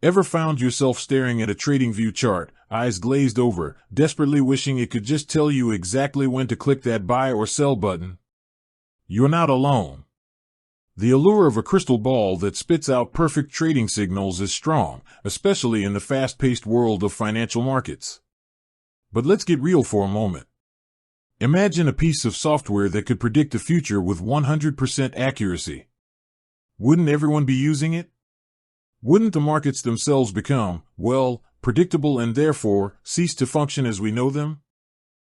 Ever found yourself staring at a TradingView chart, eyes glazed over, desperately wishing it could just tell you exactly when to click that buy or sell button? You're not alone. The allure of a crystal ball that spits out perfect trading signals is strong, especially in the fast-paced world of financial markets. But let's get real for a moment. Imagine a piece of software that could predict the future with 100% accuracy. Wouldn't everyone be using it? Wouldn't the markets themselves become, well, predictable and therefore cease to function as we know them?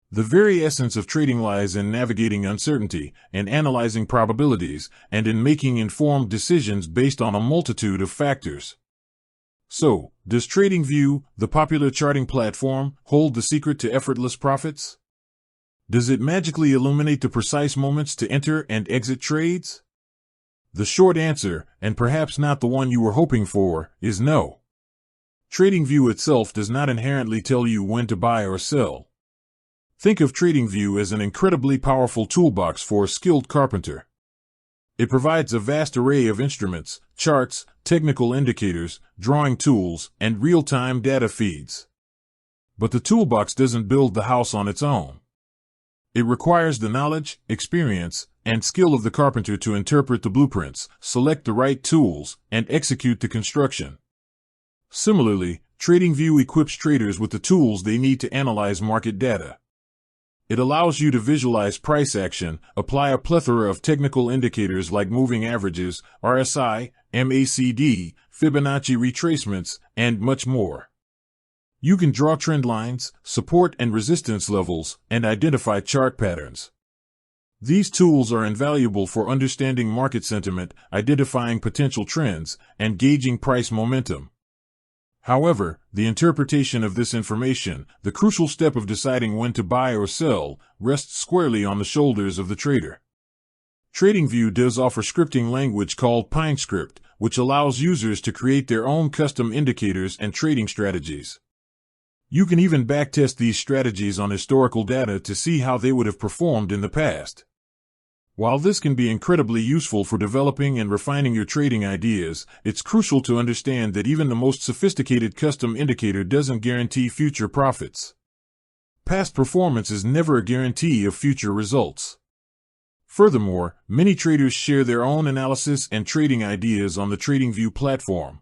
The very essence of trading lies in navigating uncertainty and analyzing probabilities and in making informed decisions based on a multitude of factors. So, does TradingView, the popular charting platform, hold the secret to effortless profits? Does it magically illuminate the precise moments to enter and exit trades? The short answer, and perhaps not the one you were hoping for, is no. TradingView itself does not inherently tell you when to buy or sell. Think of TradingView as an incredibly powerful toolbox for a skilled carpenter. It provides a vast array of instruments, charts, technical indicators, drawing tools, and real-time data feeds. But the toolbox doesn't build the house on its own. It requires the knowledge, experience, and skill of the carpenter to interpret the blueprints, select the right tools, and execute the construction. Similarly, TradingView equips traders with the tools they need to analyze market data. It allows you to visualize price action, apply a plethora of technical indicators like moving averages, RSI, MACD, Fibonacci retracements, and much more. You can draw trend lines, support and resistance levels, and identify chart patterns. These tools are invaluable for understanding market sentiment, identifying potential trends, and gauging price momentum. However, the interpretation of this information, the crucial step of deciding when to buy or sell, rests squarely on the shoulders of the trader. TradingView does offer scripting language called PineScript, which allows users to create their own custom indicators and trading strategies. You can even backtest these strategies on historical data to see how they would have performed in the past. While this can be incredibly useful for developing and refining your trading ideas, it's crucial to understand that even the most sophisticated custom indicator doesn't guarantee future profits. Past performance is never a guarantee of future results. Furthermore, many traders share their own analysis and trading ideas on the TradingView platform.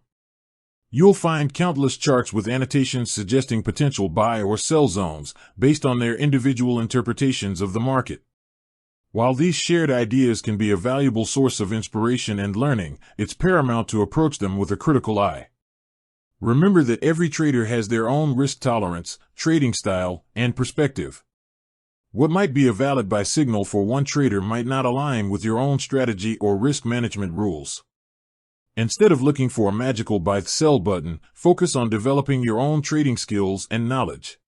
You'll find countless charts with annotations suggesting potential buy or sell zones based on their individual interpretations of the market. While these shared ideas can be a valuable source of inspiration and learning, it's paramount to approach them with a critical eye. Remember that every trader has their own risk tolerance, trading style, and perspective. What might be a valid buy signal for one trader might not align with your own strategy or risk management rules. Instead of looking for a magical buy-sell button, focus on developing your own trading skills and knowledge.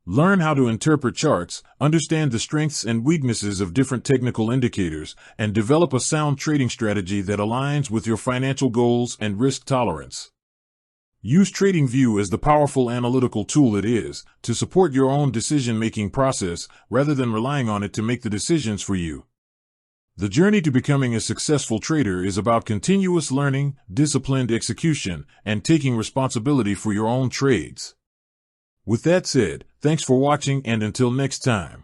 Learn how to interpret charts, understand the strengths and weaknesses of different technical indicators, and develop a sound trading strategy that aligns with your financial goals and risk tolerance. Use TradingView as the powerful analytical tool it is to support your own decision-making process rather than relying on it to make the decisions for you. The journey to becoming a successful trader is about continuous learning, disciplined execution, and taking responsibility for your own trades. With that said, thanks for watching and until next time.